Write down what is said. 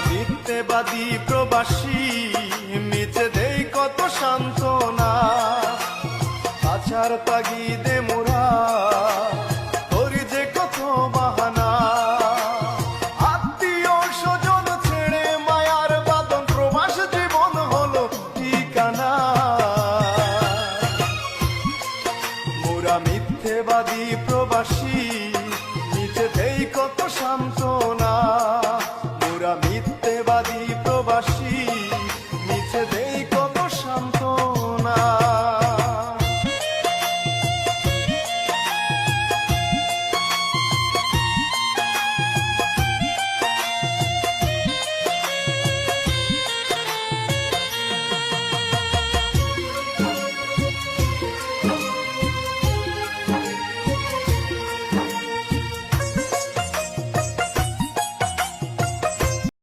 মিথ্যেবাদী প্রবাসী মিছে দেই কত সান্ত্বনা, আচার তাগিদে মোরা করি যে কত বাহানা। আত্মীয় স্বজন ছেড়ে মায়ার বাঁধন প্রবাস জীবন হলো ঠিকানা। মোরা মিথ্যেবাদী প্রবাসী মিছে দেই কত সান্ত্বনা, মোরা মিথ্যে